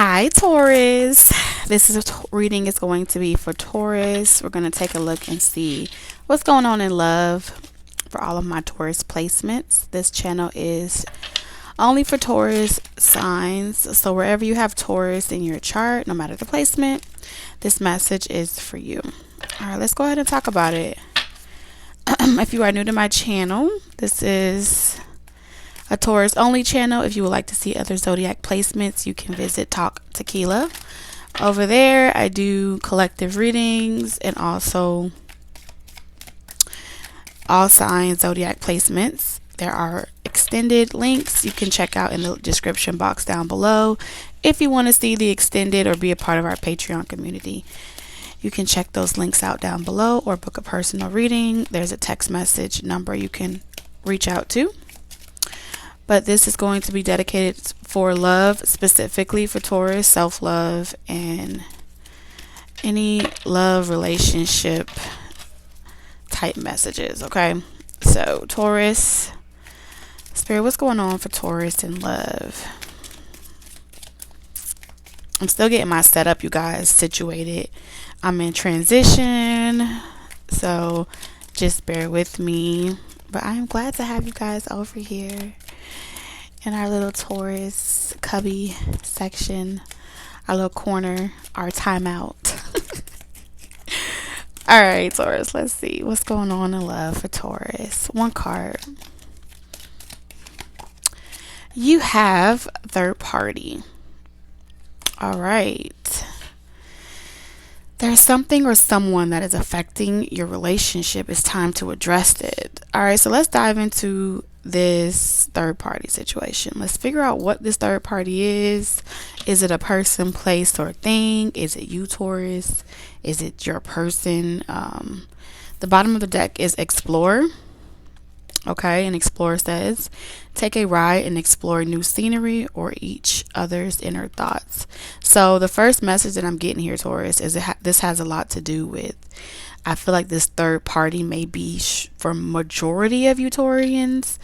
Hi, Taurus. Reading is going to be for Taurus. We're going to take a look and see what's going on in love for all of my Taurus placements. This channel is only for Taurus signs. So wherever you have Taurus in your chart, no matter the placement, this message is for you. All right, let's go ahead and talk about it. If you are new to my channel, this is a Taurus only channel. If you would like to see other zodiac placements, you can visit Talk Tequila. Over there, I do collective readings and also all sign zodiac placements. There are extended links you can check out in the description box down below. If you want to see the extended or be a part of our Patreon community, you can check those links out down below or book a personal reading. There's a text message number you can reach out to. But this is going to be dedicated for love, specifically for Taurus, self-love, and any love relationship type messages, okay? So, Taurus, Spirit, what's going on for Taurus in love? I'm still getting my setup, you guys, situated. I'm in transition, so just bear with me. But I'm glad to have you guys over here in our little Taurus cubby section, our little corner, our timeout. All right, Taurus, let's see what's going on in love for Taurus. One card. You have third party. All right. There's something or someone that is affecting your relationship. It's time to address it. All right, so let's dive into this third party situation. Let's figure out what this third party is. Is it a person, place, or thing? Is it you, Taurus? Is it your person? The bottom of the deck is explore. Okay, and explore says take a ride and explore new scenery or each other's inner thoughts. So the first message that I'm getting here, Taurus, is this has a lot to do with, I feel like this third party may be for majority of you Taurians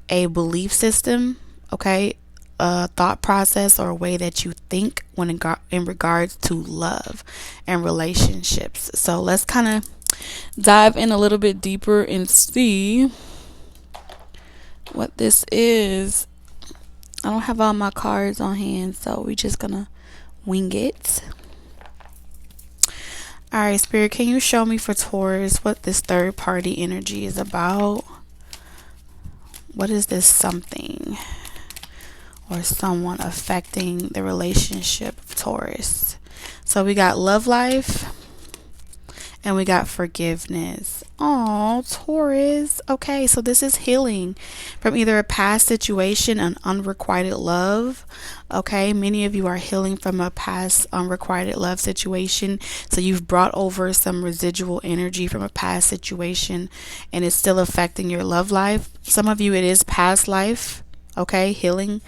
a belief system, okay, a thought process or a way that you think when in regards to love and relationships. So let's kind of dive in a little bit deeper and see what this is. I don't have all my cards on hand, so we're just gonna wing it. All right, Spirit, can you show me for Taurus what this third party energy is about? What is this something or someone affecting the relationship of Taurus? So we got love life and we got forgiveness. Oh, Taurus. Okay, so this is healing from either a past situation, an unrequited love. Okay, many of you are healing from a past unrequited love situation. So you've brought over some residual energy from a past situation and it's still affecting your love life. Some of you, it is past life, okay, healing.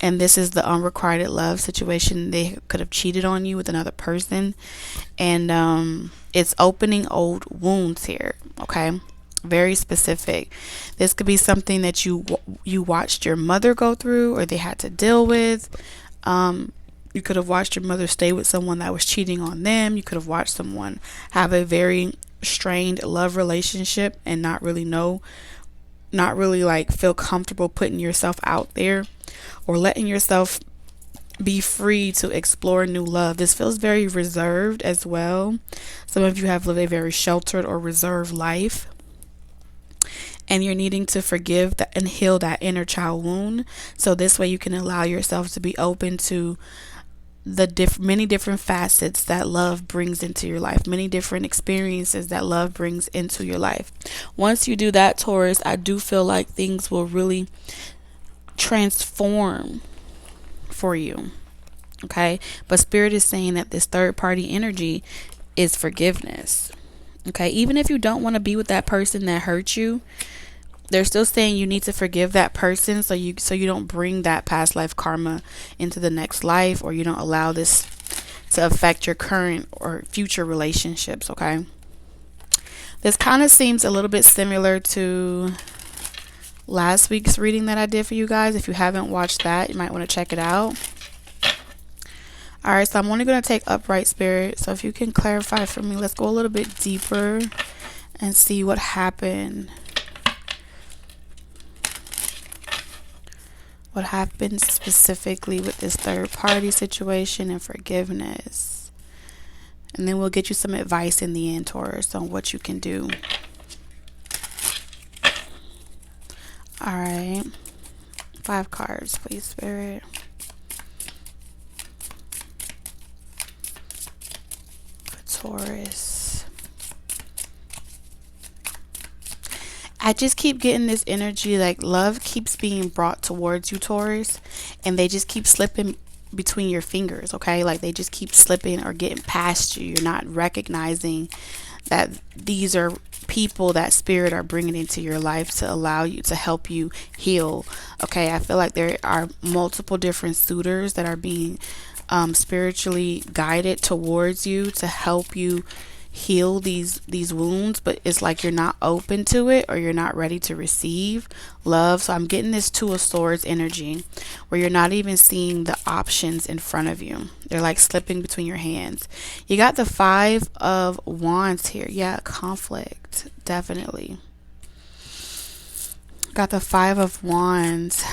And this is the unrequited love situation. They could have cheated on you with another person. And it's opening old wounds here, okay? Very specific. This could be something that you watched your mother go through or they had to deal with. You could have watched your mother stay with someone that was cheating on them. You could have watched someone have a very strained love relationship and not really like feel comfortable putting yourself out there or letting yourself be free to explore new love. This feels very reserved as well. Some of you have lived a very sheltered or reserved life and you're needing to forgive and heal that inner child wound. So this way you can allow yourself to be open to the many different facets that love brings into your life, many different experiences that love brings into your life. Once you do that, Taurus, I do feel like things will really transform for you. Okay, but Spirit is saying that this third party energy is forgiveness. Okay, even if you don't want to be with that person that hurt you, they're still saying you need to forgive that person so you don't bring that past life karma into the next life, or you don't allow this to affect your current or future relationships. Okay, this kind of seems a little bit similar to last week's reading that I did for you guys. If you haven't watched that, you might want to check it out. All right, so I'm only going to take upright spirit. So if you can clarify for me, let's go a little bit deeper and see what happened. What happened specifically with this third party situation and forgiveness. And then we'll get you some advice in the end, Taurus, on what you can do. All right. 5 cards, please, Spirit. Taurus. I just keep getting this energy like love keeps being brought towards you, Taurus, and they just keep slipping between your fingers, okay? Like they just keep slipping or getting past you. You're not recognizing that these are people that spirit are bringing into your life to allow you to help you heal, okay? I feel like there are multiple different suitors that are being spiritually guided towards you to help you heal these wounds, but it's like you're not open to it or you're not ready to receive love. So I'm getting this 2 of Swords energy where you're not even seeing the options in front of you. They're like slipping between your hands. You got the 5 of Wands here. Yeah, conflict, definitely. Got the 5 of Wands.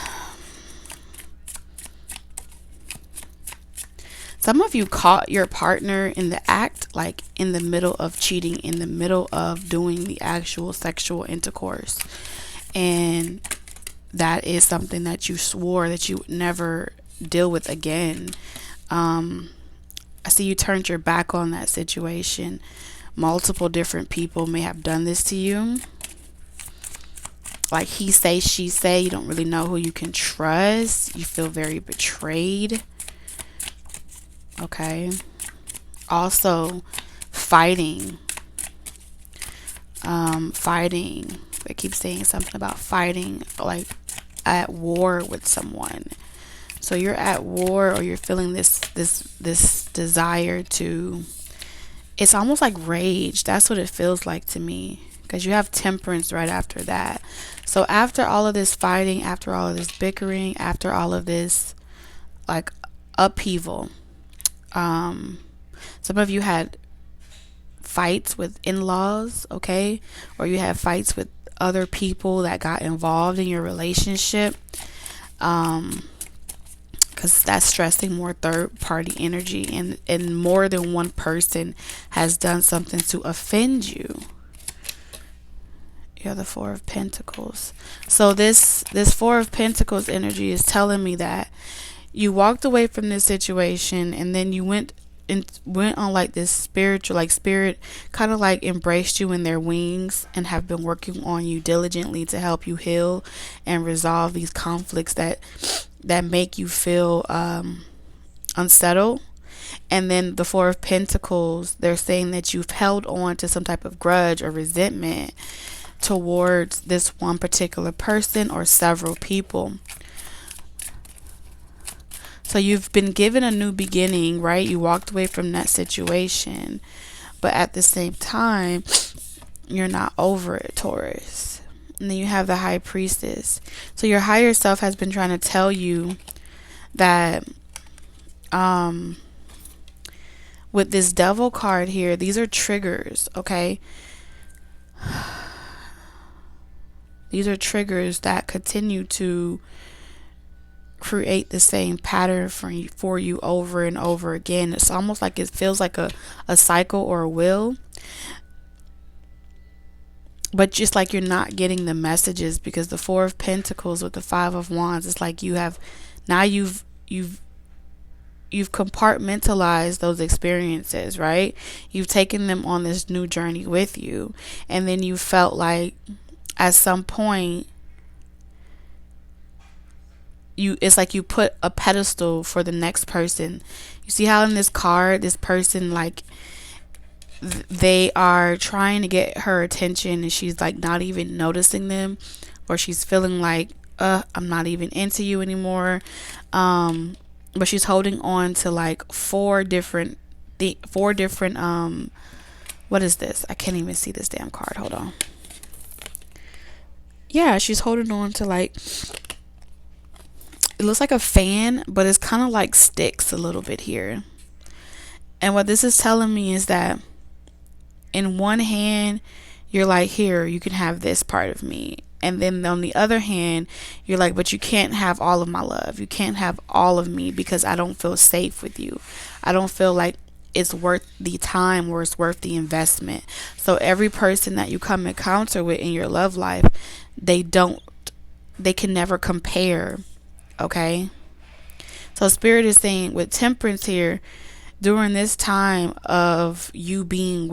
Some of you caught your partner in the act, like in the middle of cheating, in the middle of doing the actual sexual intercourse. And that is something that you swore that you would never deal with again. I see you turned your back on that situation. Multiple different people may have done this to you. Like he say, she say. You don't really know who you can trust. You feel very betrayed. Okay. Also, fighting. Fighting. They keep saying something about fighting, like at war with someone. So you're at war, or you're feeling this desire to. It's almost like rage. That's what it feels like to me, because you have Temperance right after that. So after all of this fighting, after all of this bickering, after all of this like upheaval. Some of you had fights with in-laws, okay? Or you had fights with other people that got involved in your relationship. Because that's stressing more third-party energy, and more than one person has done something to offend you. You have the 4 of Pentacles. So this 4 of Pentacles energy is telling me that you walked away from this situation, and then you went on like this spiritual, like spirit kind of like embraced you in their wings and have been working on you diligently to help you heal and resolve these conflicts that make you feel unsettled. And then the 4 of Pentacles, they're saying that you've held on to some type of grudge or resentment towards this one particular person or several people. So you've been given a new beginning, right? You walked away from that situation, but at the same time, you're not over it, Taurus. And then you have the High Priestess. So your higher self has been trying to tell you that with this Devil card here, these are triggers, okay? These are triggers that continue to create the same pattern for you over and over again. It's almost like it feels like a cycle or a wheel, but just like you're not getting the messages, because the 4 of Pentacles with the 5 of Wands, it's like you've compartmentalized those experiences, right? You've taken them on this new journey with you, and then you felt like at some point it's like you put a pedestal for the next person. You see how in this card, this person, like they are trying to get her attention, and she's like not even noticing them, or she's feeling like I'm not even into you anymore. But she's holding on to like four different what is this? I can't even see this damn card. Hold on. Yeah, she's holding on to like, it looks like a fan, but it's kind of like sticks a little bit here. And what this is telling me is that in one hand, you're like, here, you can have this part of me. And then on the other hand, you're like, but you can't have all of my love. You can't have all of me because I don't feel safe with you. I don't feel like it's worth the time or it's worth the investment. So every person that you come encounter with in your love life, they can never compare. Okay. So Spirit is saying with Temperance here, during this time of you being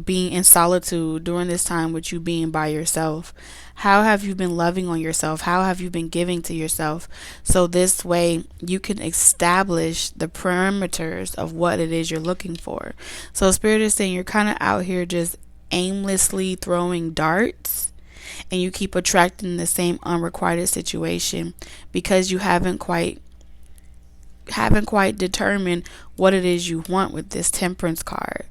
in solitude, during this time with you being by yourself, how have you been loving on yourself? How have you been giving to yourself? So this way you can establish the parameters of what it is you're looking for. So Spirit is saying you're kind of out here just aimlessly throwing darts, and you keep attracting the same unrequited situation because you haven't quite determined what it is you want with this Temperance card.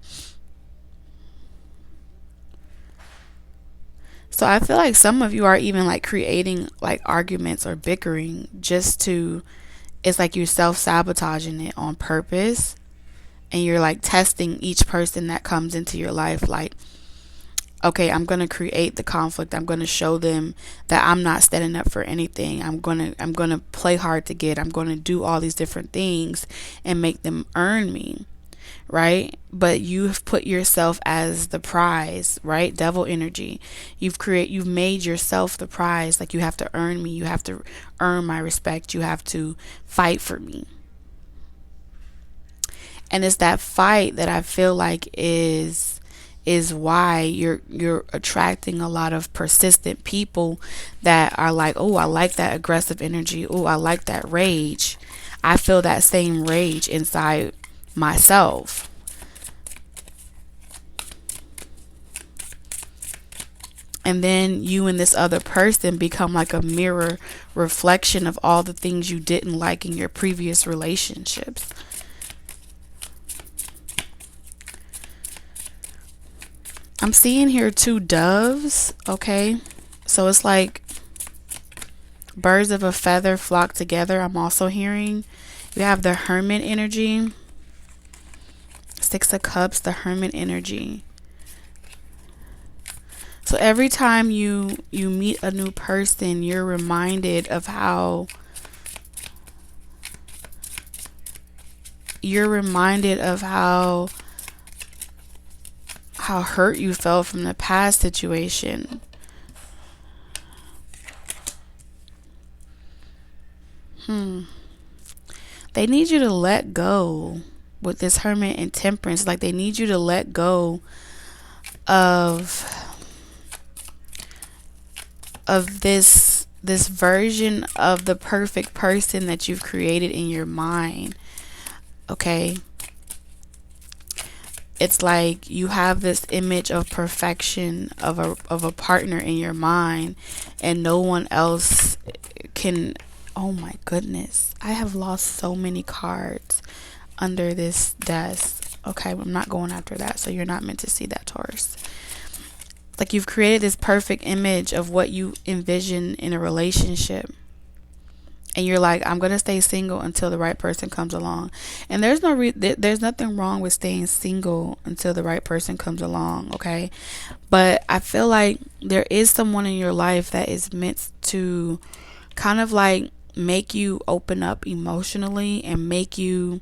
So I feel like some of you are even like creating like arguments or bickering it's like you're self-sabotaging it on purpose, and you're like testing each person that comes into your life, like, okay, I'm going to create the conflict. I'm going to show them that I'm not standing up for anything. I'm going to play hard to get. I'm going to do all these different things and make them earn me, right? But you've put yourself as the prize, right? Devil energy. You've made yourself the prize. Like, you have to earn me. You have to earn my respect. You have to fight for me. And it's that fight that I feel like is why you're attracting a lot of persistent people that are like, oh, I like that aggressive energy. Oh, I like that rage. I feel that same rage inside myself. And then you and this other person become like a mirror reflection of all the things you didn't like in your previous relationships. I'm seeing here 2 doves, okay? So it's like birds of a feather flock together. I'm also hearing you have the Hermit energy. 6 of Cups, the Hermit energy. So every time you meet a new person, you're reminded of how hurt you felt from the past situation. They need you to let go with this Hermit and Temperance. Like, they need you to let go of this version of the perfect person that you've created in your mind. Okay? It's like you have this image of perfection of a partner in your mind, and no one else can. Oh my goodness, I have lost so many cards under this desk. Okay, I'm not going after that, so you're not meant to see that, Taurus. Like, you've created this perfect image of what you envision in a relationship, and you're like, I'm gonna stay single until the right person comes along. And there's nothing wrong with staying single until the right person comes along, okay? But I feel like there is someone in your life that is meant to kind of like make you open up emotionally and make you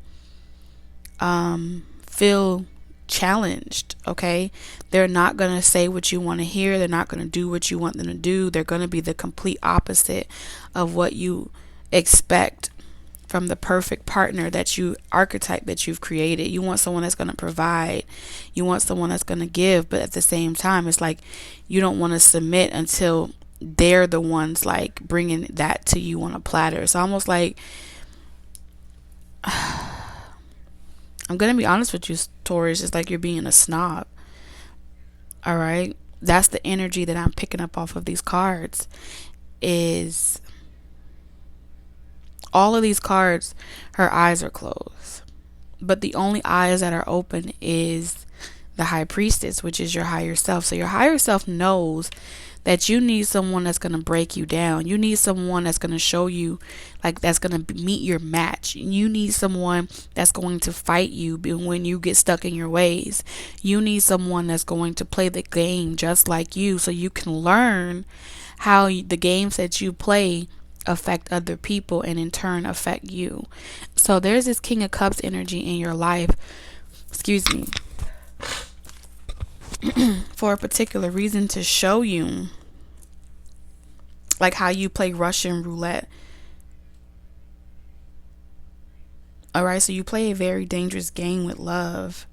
feel challenged, okay? They're not going to say what you want to hear. They're not going to do what you want them to do. They're going to be the complete opposite of what you expect from the perfect partner archetype that you've created. You want someone that's going to provide. You want someone that's going to give, but at the same time, it's like you don't want to submit until they're the ones like bringing that to you on a platter. It's almost like, I'm going to be honest with you, Taurus, it's like you're being a snob. All right? That's the energy that I'm picking up off of these cards. Is all of these cards, her eyes are closed, but the only eyes that are open is the High Priestess, which is your higher self. So your higher self knows that you need someone that's going to break you down. You need someone that's going to show you like that's going to meet your match. You need someone that's going to fight you when you get stuck in your ways. You need someone that's going to play the game just like you, so you can learn how the games that you play affect other people and in turn affect you. So there's this King of Cups energy in your life, excuse me, for a particular reason, to show you like how you play Russian roulette. All right, so you play a very dangerous game with love.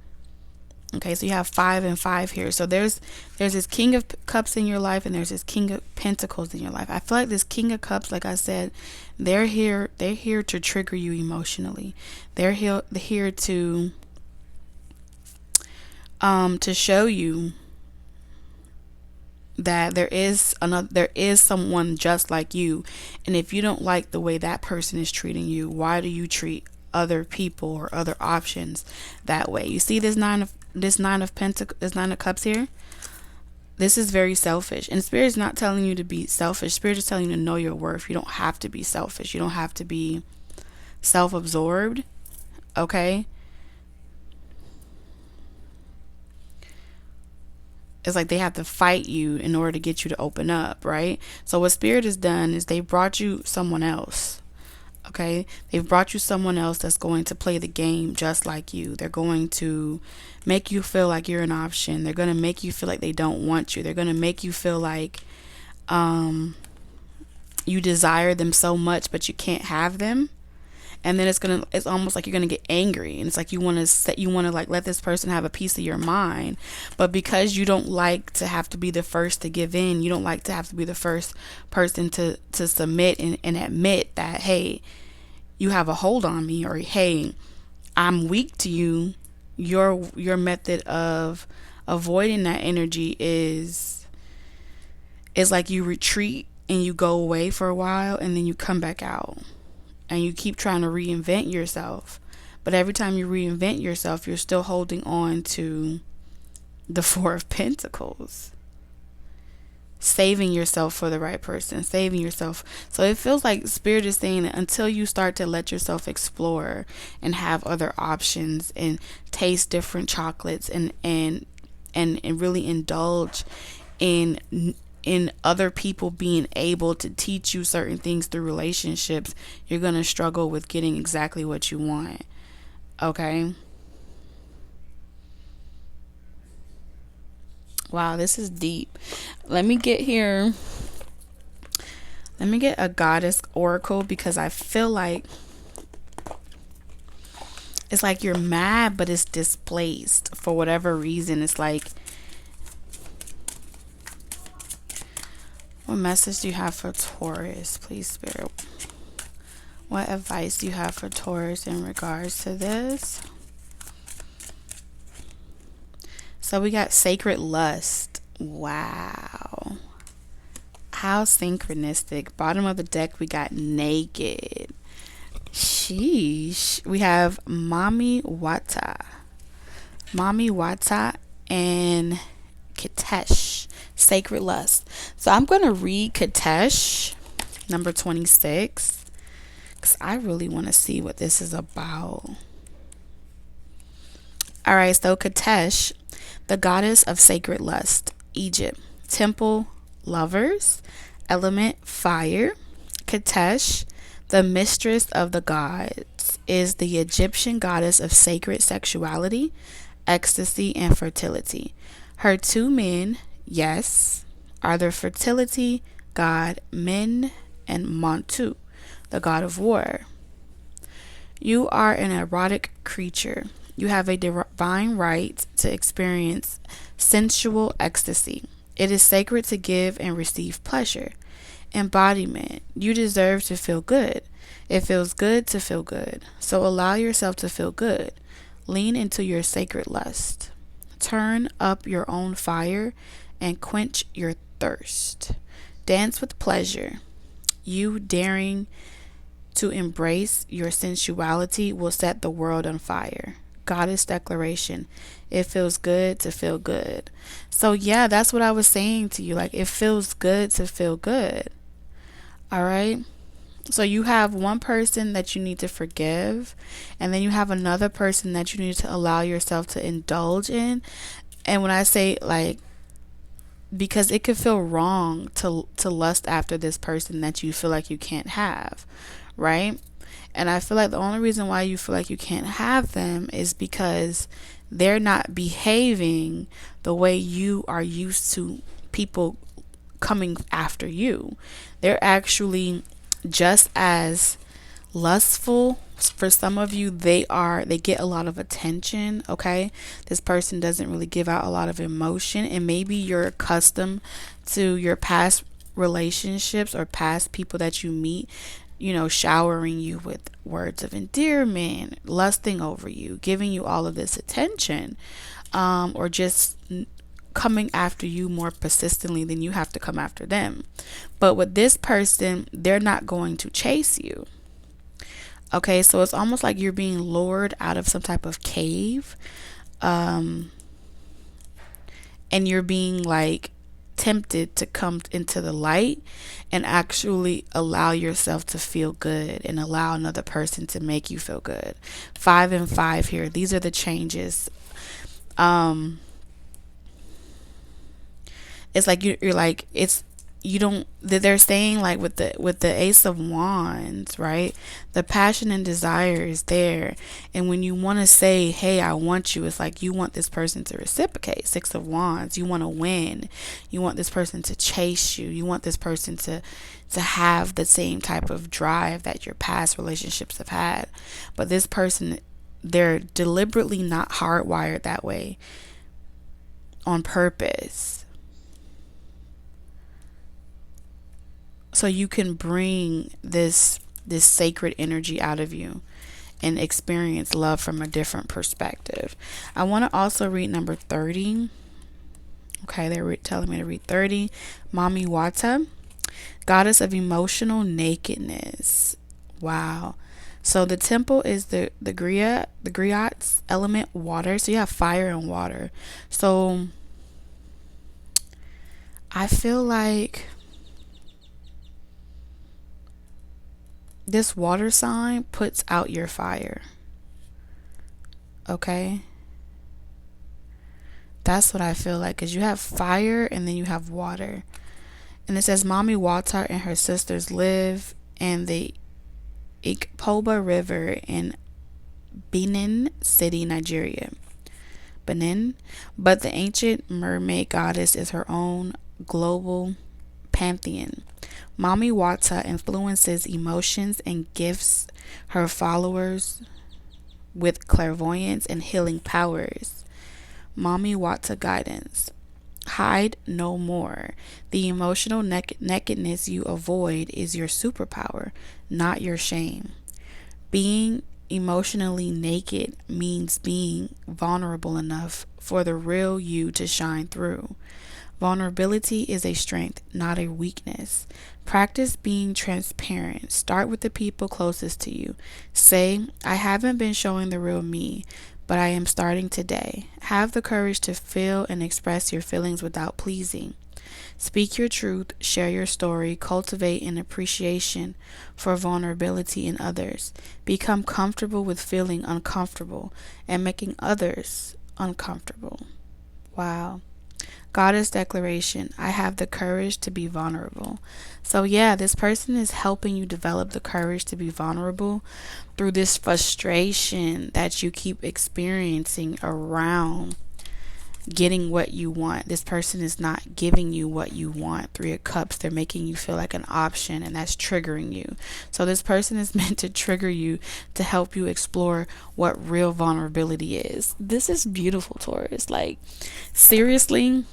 Okay, so you have 5 and 5 here. So there's this King of Cups in your life, and there's this King of Pentacles in your life. I feel like this King of Cups, like I said, they're here to trigger you emotionally. They're here to show you that there is someone just like you, and if you don't like the way that person is treating you, why do you treat other people or other options that way? You see this nine of cups here? This is very selfish, and Spirit is not telling you to be selfish. Spirit is telling you to know your worth. You don't have to be selfish. You don't have to be self-absorbed. Okay, it's like they have to fight you in order to get you to open up, right? So what Spirit has done is they brought you someone else. Okay, they've brought you someone else that's going to play the game just like you. They're going to make you feel like you're an option. They're going to make you feel like they don't want you. They're going to make you feel like you desire them so much but you can't have them. And then it's almost like you're gonna get angry, and it's like you want to like let this person have a piece of your mind, but because you don't like to have to be the first to give in, you don't like to have to be the first person to submit and admit that, hey, you have a hold on me, or hey, I'm weak to you. Your method of avoiding that energy is like you retreat and you go away for a while and then you come back out. And you keep trying to reinvent yourself. But every time you reinvent yourself, you're still holding on to the 4 of Pentacles. Saving yourself for the right person. Saving yourself. So it feels like Spirit is saying that until you start to let yourself explore and have other options and taste different chocolates and really indulge in other people being able to teach you certain things through relationships, you're going to struggle with getting exactly what you want. Okay? Wow, this is deep. Let me get a goddess oracle, because I feel like it's like you're mad but it's displaced for whatever reason. It's like, what message do you have for Taurus, please, Spirit? What advice do you have for Taurus in regards to this? So we got sacred lust. Wow. How synchronistic. Bottom of the deck, we got naked. Sheesh. We have Mami Wata and Katesh. Sacred lust. So I'm going to read Katesh, number 26, because I really want to see what this is about. All right, so Katesh, the goddess of sacred lust, Egypt, temple lovers, element fire. Katesh, the mistress of the gods, is the Egyptian goddess of sacred sexuality, ecstasy, and fertility. Her 2 men, yes, are the fertility god Men and Montu, the god of war. You are an erotic creature. You have a divine right to experience sensual ecstasy. It is sacred to give and receive pleasure. Embodiment. You deserve to feel good. It feels good to feel good. So allow yourself to feel good. Lean into your sacred lust. Turn up your own fire and quench your thirst. Dance with pleasure. You daring to embrace your sensuality will set the world on fire. Goddess declaration. It feels good to feel good. So yeah, that's what I was saying to you. Like, it feels good to feel good. All right. So you have one person that you need to forgive, and then you have another person that you need to allow yourself to indulge in. And when I say like, because it could feel wrong to lust after this person that you feel like you can't have, right? And I feel like the only reason why you feel like you can't have them is because they're not behaving the way you are used to people coming after you. They're actually just as lustful. For some of you, they get a lot of attention. Okay, this person doesn't really give out a lot of emotion, and maybe you're accustomed to your past relationships or past people that you meet, showering you with words of endearment, lusting over you, giving you all of this attention, or just coming after you more persistently than you have to come after them. But with this person, they're not going to chase you. Okay, so it's almost like you're being lured out of some type of cave, and you're being like tempted to come into the light and actually allow yourself to feel good and allow another person to make you feel good. 5 and 5 here. These are the changes. It's like you're like, it's, you don't, they're saying like with the Ace of Wands, right? The passion and desire is there, and when you want to say, hey, I want you, it's like you want this person to reciprocate. 6 of Wands, you want to win, you want this person to chase you, you want this person to have the same type of drive that your past relationships have had. But this person, they're deliberately not hardwired that way on purpose. So you can bring this sacred energy out of you and experience love from a different perspective. I want to also read number 30. Okay, they're telling me to read 30. Mami Wata, goddess of emotional nakedness. Wow. So the temple is the griot's element, water. So you have fire and water. So I feel like this water sign puts out your fire. Okay? That's what I feel like, because you have fire and then you have water. And it says Mami Wata and her sisters live in the Ikpoba River in Benin City, Nigeria. Benin. But the ancient mermaid goddess is her own global pantheon. Mami Wata influences emotions and gifts her followers with clairvoyance and healing powers. Mami Wata guidance. Hide no more. The emotional nakedness you avoid is your superpower, not your shame. Being emotionally naked means being vulnerable enough for the real you to shine through. Vulnerability is a strength, not a weakness. Practice being transparent. Start with the people closest to you. Say, I haven't been showing the real me, but I am starting today. Have the courage to feel and express your feelings without pleasing. Speak your truth, share your story, cultivate an appreciation for vulnerability in others. Become comfortable with feeling uncomfortable and making others uncomfortable. Wow. Goddess declaration, I have the courage to be vulnerable. So yeah, this person is helping you develop the courage to be vulnerable through this frustration that you keep experiencing around getting what you want. This person is not giving you what you want. 3 of Cups, they're making you feel like an option, and that's triggering you. So this person is meant to trigger you to help you explore what real vulnerability is. This is beautiful, Taurus. Like, seriously.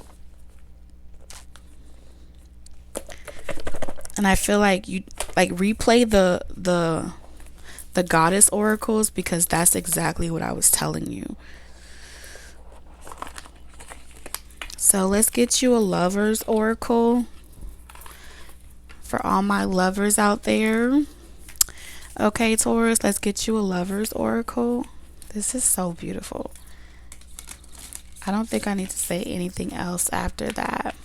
And I feel like you like replay the goddess oracles, because that's exactly what I was telling you. So let's get you a lover's oracle for all my lovers out there. Okay, Taurus, let's get you a lover's oracle. This is so beautiful. I don't think I need to say anything else after that.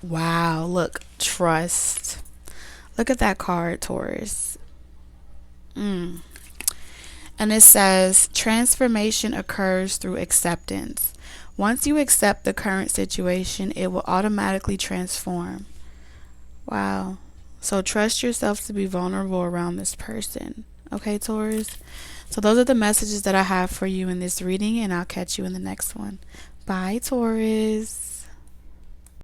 Wow, look, trust. Look at that card, Taurus. And it says, transformation occurs through acceptance. Once you accept the current situation, it will automatically transform. Wow. So trust yourself to be vulnerable around this person. Okay, Taurus? So those are the messages that I have for you in this reading, and I'll catch you in the next one. Bye, Taurus.